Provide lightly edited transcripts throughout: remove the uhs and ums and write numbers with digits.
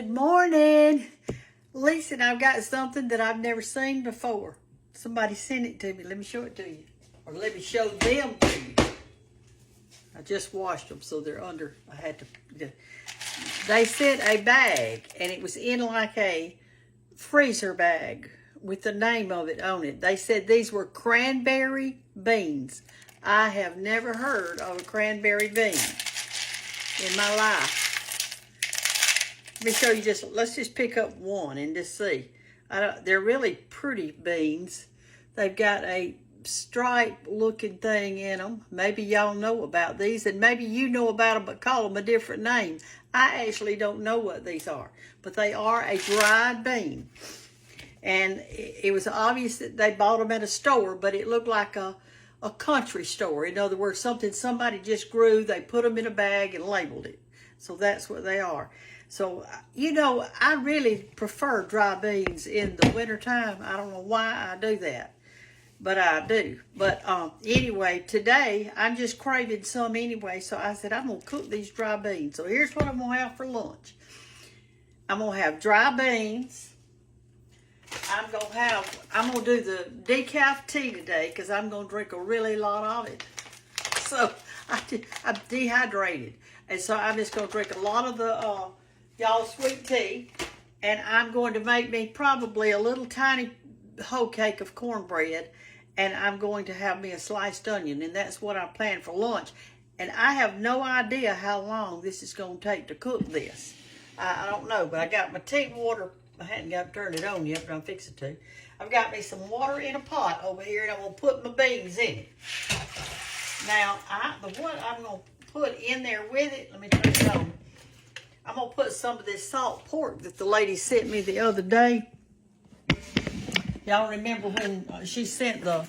Good morning. Listen, I've got something that I've never seen before. Somebody sent it to me. Let me show it to you. Or let me show them to you. I just washed them, so they're under. I had to. They sent a bag, and it was in like a freezer bag with the name of it on it. They said these were cranberry beans. I have never heard of a cranberry bean in my life. Let me show you let's just pick up one and just see. They're really pretty beans. They've got a stripe looking thing in them. Maybe y'all know about these, and maybe you know about them but call them a different name. I actually don't know what these are, but they are a dried bean. And it was obvious that they bought them at a store, but it looked like a country store. In other words, something somebody just grew, they put them in a bag and labeled it. So that's what they are. So, you know, I really prefer dry beans in the wintertime. I don't know why I do that, but I do. But anyway, today I'm just craving some anyway, so I said I'm going to cook these dry beans. So here's what I'm going to have for lunch. I'm going to have dry beans. I'm going to do the decaf tea today because I'm going to drink a really lot of it. So I'm dehydrated. And so I'm just going to drink a lot of the y'all sweet tea. And I'm going to make me probably a little tiny whole cake of cornbread. And I'm going to have me a sliced onion. And that's what I plan for lunch. And I have no idea how long this is going to take to cook this. I don't know. But I got my tea water. I hadn't got to turn it on yet, but I'm fixing to. I've got me some water in a pot over here, and I'm going to put my beans in it. Now, what I'm going to put in there with it, let me turn it on. I'm going to put some of this salt pork that the lady sent me the other day. Y'all remember when she sent the,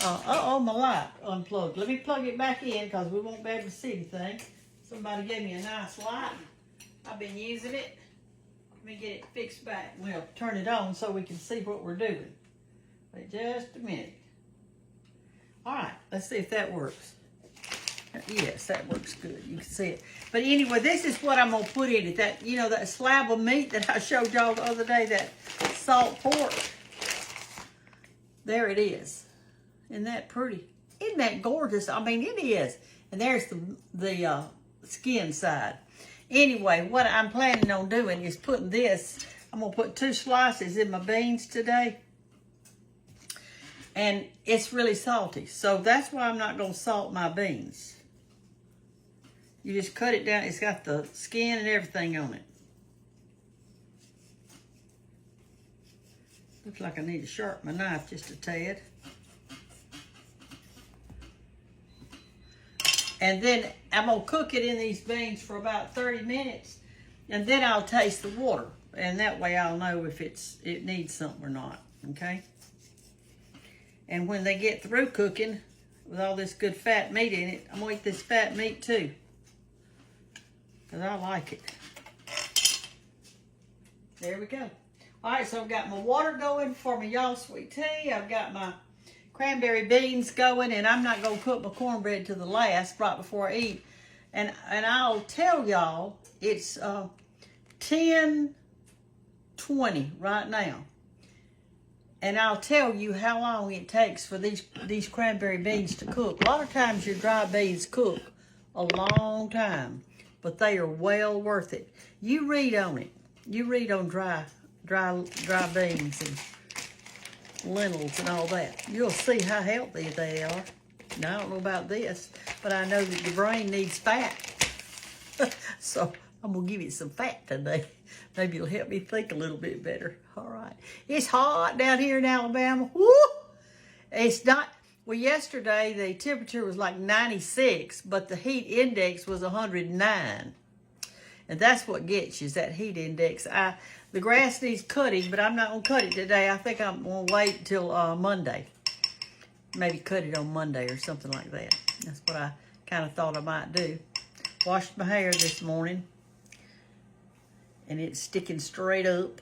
my light unplugged. Let me plug it back in because we won't be able to see anything. Somebody gave me a nice light. I've been using it. Let me get it fixed back. We'll turn it on so we can see what we're doing. Wait just a minute. All right, let's see if that works. Yes, that works good. You can see it. But anyway, this is what I'm going to put in it. That, you know, that slab of meat that I showed y'all the other day, that salt pork. There it is. Isn't that pretty? Isn't that gorgeous? I mean, it is. And there's the skin side. Anyway, what I'm planning on doing is putting this. I'm going to put 2 slices in my beans today. And it's really salty. So that's why I'm not going to salt my beans. You just cut it down. It's got the skin and everything on it. Looks like I need to sharpen my knife just a tad. And then I'm going to cook it in these beans for about 30 minutes. And then I'll taste the water. And that way I'll know if it needs something or not. Okay? And when they get through cooking with all this good fat meat in it, I'm going to eat this fat meat too. Because I like it. There we go. All right, so I've got my water going for my y'all sweet tea. I've got my cranberry beans going, and I'm not going to cook my cornbread to the last, right before I eat. And I'll tell y'all, it's 10:20 right now. And I'll tell you how long it takes for these cranberry beans to cook. A lot of times your dry beans cook a long time, but they are well worth it. You read on it. You read on dry beans and lentils and all that. You'll see how healthy they are. Now, I don't know about this, but I know that the brain needs fat. So I'm going to give you some fat today. Maybe it'll help me think a little bit better. All right. It's hot down here in Alabama. Woo! It's not, well, yesterday the temperature was like 96, but the heat index was 109. And that's what gets you, is that heat index. The grass needs cutting, but I'm not going to cut it today. I think I'm going to wait until Monday. Maybe cut it on Monday or something like that. That's what I kind of thought I might do. Washed my hair this morning, and it's sticking straight up.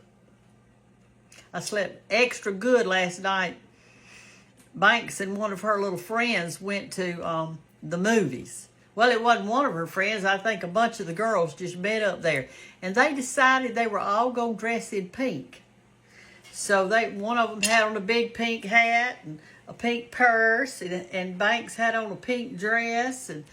I slept extra good last night. Banks and one of her little friends went to the movies. Well, it wasn't one of her friends. I think a bunch of the girls just met up there. And they decided they were all going to dress in pink. So one of them had on a big pink hat and a pink purse. And Banks had on a pink dress. And,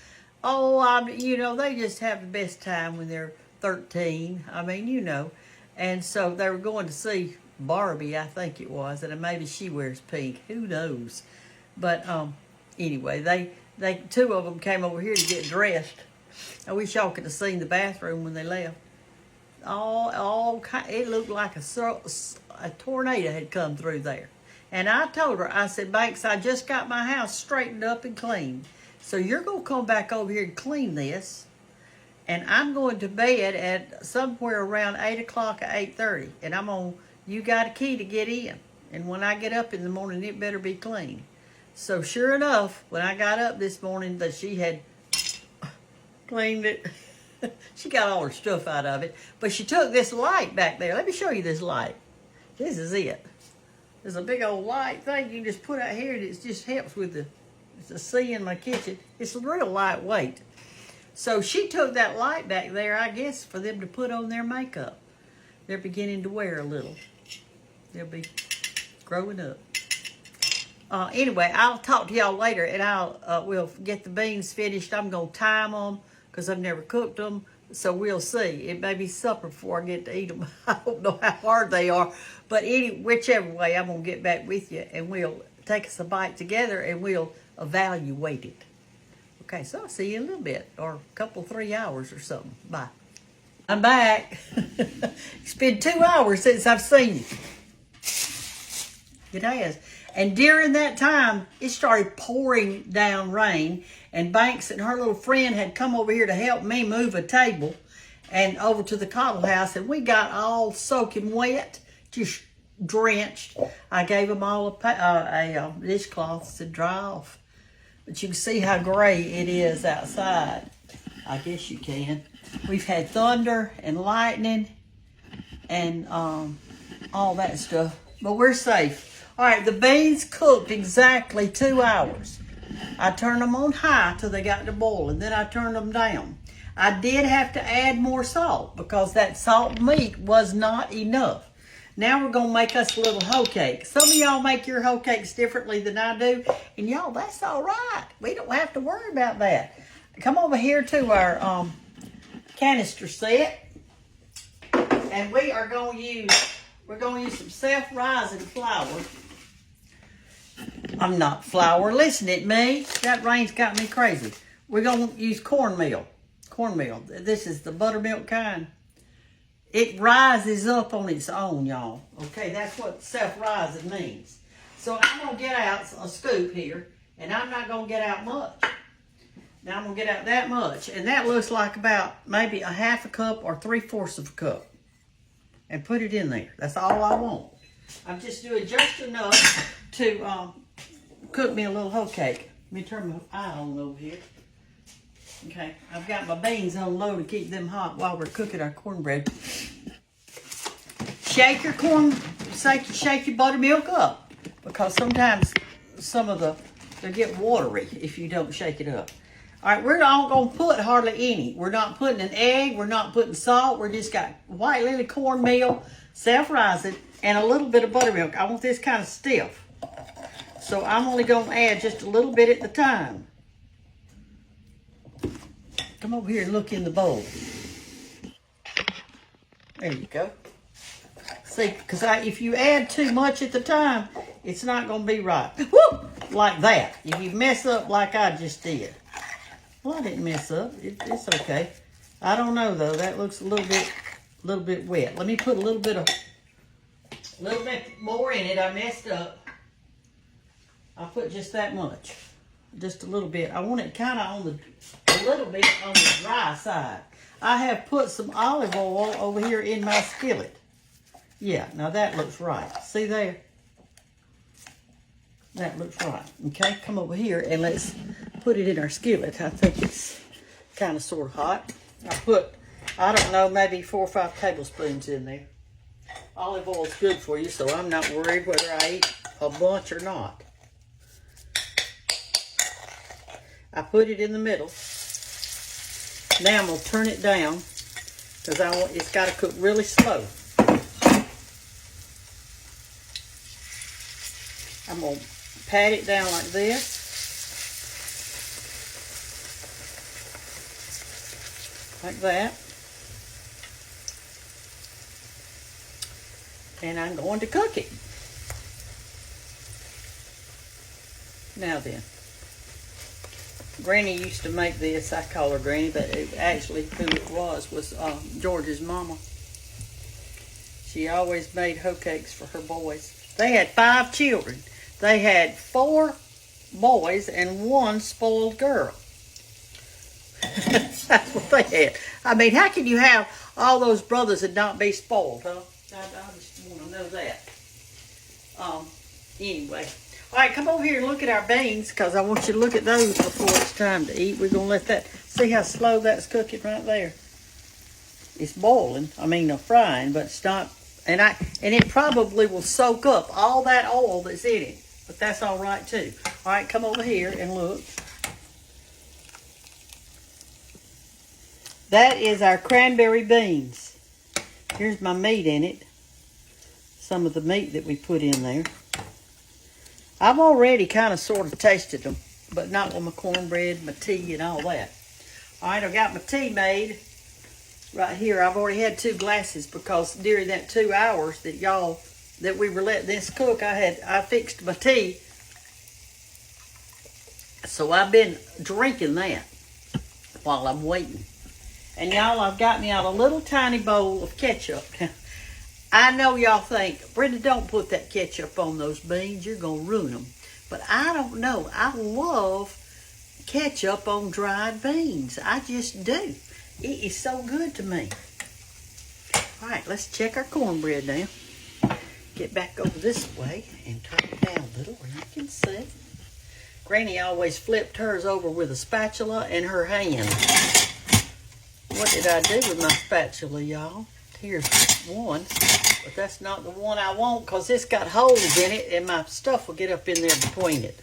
they just have the best time when they're 13. I mean. And so they were going to see Barbie, I think it was. And maybe she wears pink. Who knows? But anyway, two of them came over here to get dressed. I wish y'all could have seen the bathroom when they left. It looked like a tornado had come through there. And I told her, I said, Banks, I just got my house straightened up and cleaned. So you're going to come back over here and clean this. And I'm going to bed at somewhere around 8 o'clock or 8:30. And you got a key to get in. And when I get up in the morning, it better be clean. So sure enough, when I got up this morning, that she had cleaned it. She got all her stuff out of it. But she took this light back there. Let me show you this light. This is it. There's a big old light thing you can just put out here, and it just helps with the see in my kitchen. It's real lightweight. So she took that light back there, I guess, for them to put on their makeup. They're beginning to wear a little. They'll be growing up. Anyway, I'll talk to y'all later, and we'll get the beans finished. I'm going to time them because I've never cooked them, so we'll see. It may be supper before I get to eat them. I don't know how hard they are, but whichever way, I'm going to get back with you, and we'll take us a bite together, and we'll evaluate it. Okay, so I'll see you in a little bit, or a couple, 3 hours or something. Bye. I'm back. It's been 2 hours since I've seen you. It has. And during that time, it started pouring down rain. And Banks and her little friend had come over here to help me move a table and over to the Cottle house. And we got all soaking wet, just drenched. I gave them all a dishcloth to dry off. But you can see how gray it is outside. I guess you can. We've had thunder and lightning and all that stuff. But we're safe. All right, the beans cooked exactly 2 hours. I turned them on high till they got to boiling. Then I turned them down. I did have to add more salt because that salt meat was not enough. Now we're going to make us a little hoe cake. Some of y'all make your hoe cakes differently than I do. And y'all, that's all right. We don't have to worry about that. Come over here to our canister set. And we're going to use some self-rising flour. I'm not flour. Listen at me. That rain's got me crazy. We're going to use cornmeal. Cornmeal. This is the buttermilk kind. It rises up on its own, y'all. Okay, that's what self-rising means. So I'm going to get out a scoop here, and I'm not going to get out much. Now I'm going to get out that much, and that looks like about maybe a half a cup or 3/4 of a cup. And put it in there. That's all I want. I'm just doing just enough to cook me a little hoe cake. Let me turn my eye on over here. Okay, I've got my beans on low to keep them hot while we're cooking our cornbread. Shake your shake your buttermilk up because sometimes they get watery if you don't shake it up. All right, we're not going to put hardly any. We're not putting an egg. We're not putting salt. We're just got white lily cornmeal, self-rising, and a little bit of buttermilk. I want this kind of stiff. So I'm only going to add just a little bit at the time. Come over here and look in the bowl. There you go. See, because if you add too much at the time, it's not going to be right. Woo! Like that. If you mess up like I just did. Well, I didn't mess up. It's okay. I don't know though. That looks a little bit wet. Let me put a little bit more in it. I messed up. I'll put just that much. Just a little bit. I want it kind of a little bit on the dry side. I have put some olive oil over here in my skillet. Yeah, now that looks right. See there? That looks right. Okay, come over here and let's put it in our skillet. I think it's kind of sort of hot. I don't know, maybe 4 or 5 tablespoons in there. Olive oil is good for you, so I'm not worried whether I eat a bunch or not. I put it in the middle. Now I'm going to turn it down because it's got to cook really slow. I'm going to pat it down like this. Like that. And I'm going to cook it. Now then. Granny used to make this. I call her Granny, but actually who it was George's mama. She always made hoe cakes for her boys. They had 5 children. They had 4 boys and 1 spoiled girl. That's what they had. I mean, how can you have all those brothers and not be spoiled, huh? I just want to know that. Anyway. All right, come over here and look at our beans because I want you to look at those before it's time to eat. We're going to let that, see how slow that's cooking right there. It's boiling, frying, but it's not, and it probably will soak up all that oil that's in it, but that's all right too. All right, come over here and look. That is our cranberry beans. Here's my meat in it. Some of the meat that we put in there. I've already kind of sort of tasted them, but not with my cornbread, my tea, and all that. All right, I got my tea made right here. I've already had 2 glasses because during that 2 hours that we were letting this cook, I fixed my tea. So I've been drinking that while I'm waiting. And y'all, I've got me out a little tiny bowl of ketchup. I know y'all think, Brenda, don't put that ketchup on those beans. You're going to ruin them. But I don't know. I love ketchup on dried beans. I just do. It is so good to me. All right, let's check our cornbread now. Get back over this way and turn it down a little where you can see. Granny always flipped hers over with a spatula in her hand. What did I do with my spatula, y'all? Here's one, but that's not the one I want because it's got holes in it and my stuff will get up in there between it.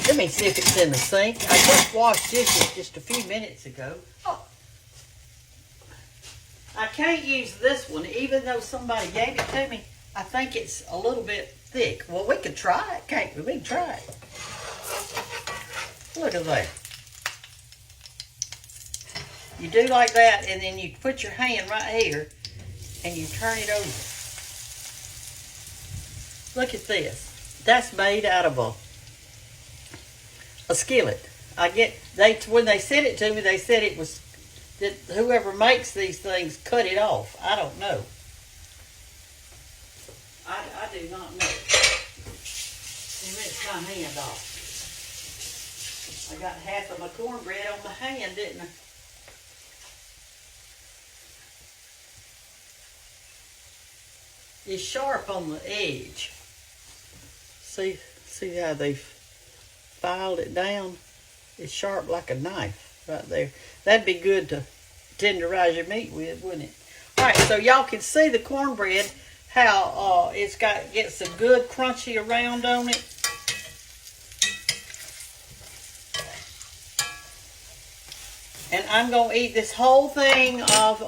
Let me see if it's in the sink. I just washed dishes just a few minutes ago. Oh. I can't use this one even though somebody gave it to me. I think it's a little bit thick. Well, we could try it, can't we? We can try it. Look at that. You do like that, and then you put your hand right here, and you turn it over. Look at this. That's made out of a skillet. When they sent it to me, they said it was, that whoever makes these things cut it off. I don't know. I do not know. It ripped my hand off. I got half of my cornbread on my hand, didn't I? It's sharp on the edge. See how they've filed it down? It's sharp like a knife right there. That'd be good to tenderize your meat with, wouldn't it? All right, so y'all can see the cornbread, how gets a good crunchy around on it. And I'm going to eat this whole thing of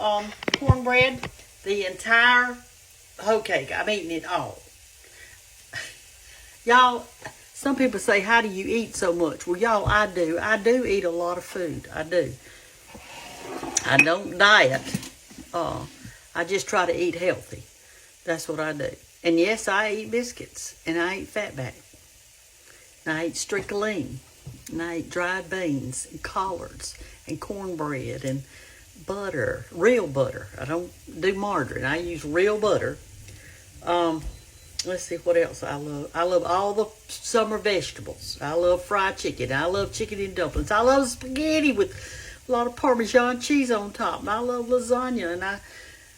cornbread, the entire hoe cake. I'm eating it all. Y'all, some people say, how do you eat so much? Well, y'all, I do. I do eat a lot of food. I do. I don't diet. I just try to eat healthy. That's what I do. And yes, I eat biscuits. And I eat fatback. And I eat stricoline. And I eat dried beans and collards and cornbread and butter, real butter. I don't do margarine. I use real butter. Let's see what else I love. I love all the summer vegetables. I love fried chicken. I love chicken and dumplings. I love spaghetti with a lot of Parmesan cheese on top. And I love lasagna and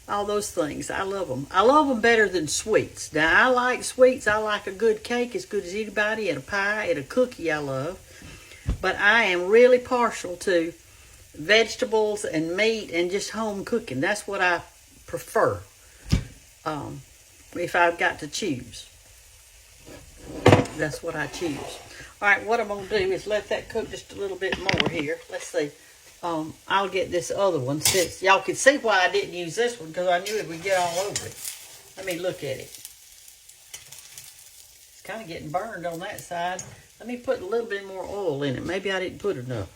all those things. I love them. I love them better than sweets. Now, I like sweets. I like a good cake as good as anybody, and a pie and a cookie I love. But I am really partial to vegetables and meat and just home cooking. That's what I prefer if I've got to choose. That's what I choose. All right, what I'm going to do is let that cook just a little bit more here. Let's see. I'll get this other one since y'all can see why I didn't use this one because I knew it would get all over it. Let me look at it. It's kind of getting burned on that side. Let me put a little bit more oil in it. Maybe I didn't put enough.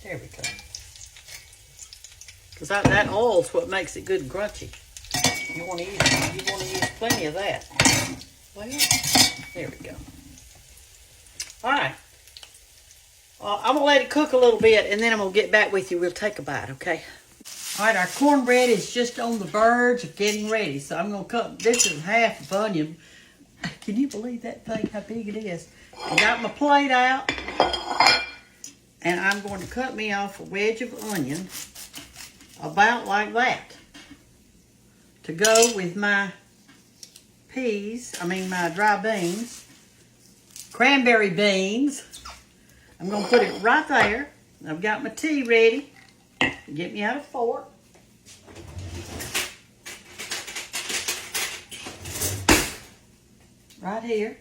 There we go. Because that oil's what makes it good and crunchy. You want to use plenty of that. Well, there we go. All right. I'm going to let it cook a little bit, and then I'm going to get back with you. We'll take a bite, okay? All right, our cornbread is just on the verge of getting ready. So I'm going to cut, this is half of onion. Can you believe that thing, how big it is? I got my plate out, and I'm going to cut me off a wedge of onion about like that to go with my my dry beans, cranberry beans. I'm going to put it right there. I've got my tea ready. Get me out a fork. Right here.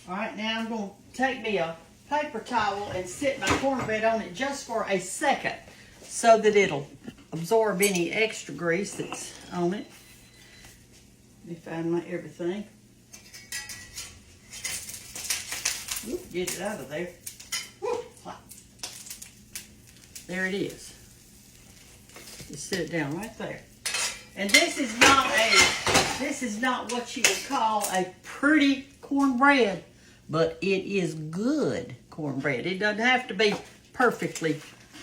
All right, now I'm going to take me a paper towel and sit my cornbread on it just for a second so that it'll absorb any extra grease that's on it. Let me find my everything. Oop, get it out of there. Woo, hot. There it is. Just sit it down right there. And this is not what you would call a pretty cornbread, but it is good cornbread. It doesn't have to be perfectly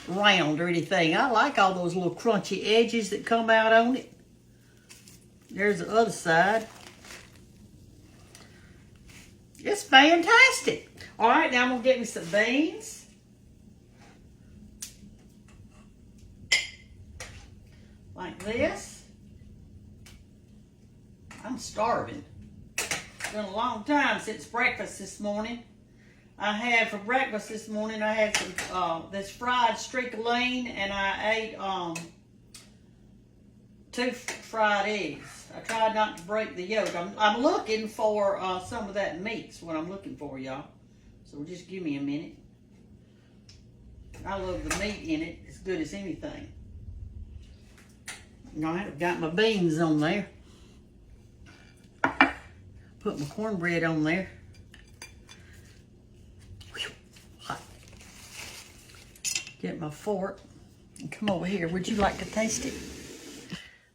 round or anything. I like all those little crunchy edges that come out on it. There's the other side. It's fantastic. All right, now I'm going to get me some beans. Like this. I'm starving. It's been a long time since breakfast this morning. For breakfast this morning, I had some, this fried streak-a-ling, and I ate 2 fried eggs. I tried not to break the yolk. I'm looking for some of that meat's what I'm looking for, y'all. So just give me a minute. I love the meat in it as good as anything. All right, I've got my beans on there. Put my cornbread on there. Whew, hot. Get my fork and come over here. Would you like to taste it?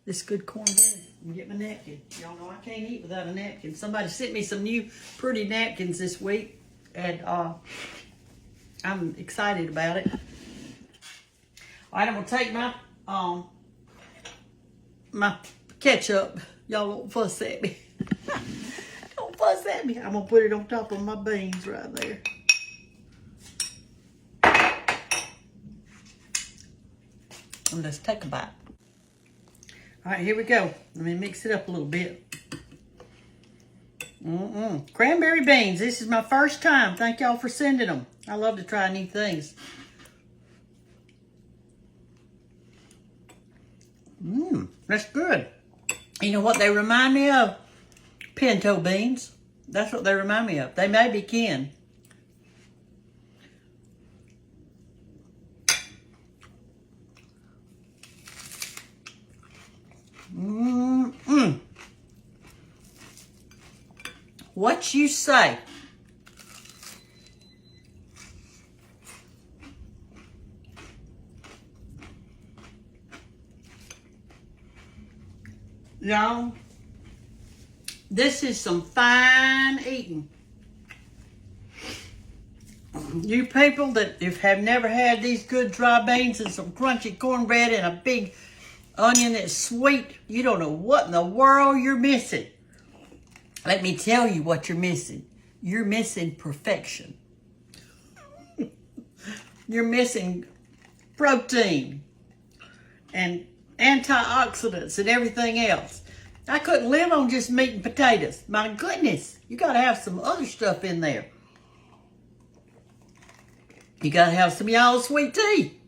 This good cornbread. And get my napkin. Y'all know I can't eat without a napkin. Somebody sent me some new pretty napkins this week, and I'm excited about it. All right, I'm gonna take my my ketchup. Y'all don't fuss at me. Don't fuss at me. I'm gonna put it on top of my beans right there. And let's take a bite. All right, here we go. Let me mix it up a little bit. Cranberry beans. This is my first time. Thank y'all for sending them. I love to try new things. That's good. You know what they remind me of? Pinto beans. That's what they remind me of. They may be canned. What you say? Y'all, this is some fine eating. You people that have never had these good dry beans and some crunchy cornbread and a big onion that's sweet, you don't know what in the world you're missing. Let me tell you what you're missing. You're missing perfection. You're missing protein and antioxidants and everything else. I couldn't live on just meat and potatoes. My goodness, you got to have some other stuff in there. You got to have some y'all's sweet tea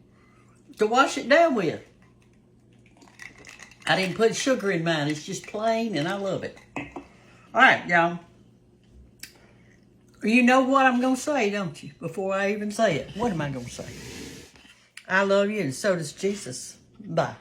to wash it down with. I didn't put sugar in mine. It's just plain, and I love it. All right, y'all. You know what I'm going to say, don't you? Before I even say it. What am I going to say? I love you, and so does Jesus. Bye.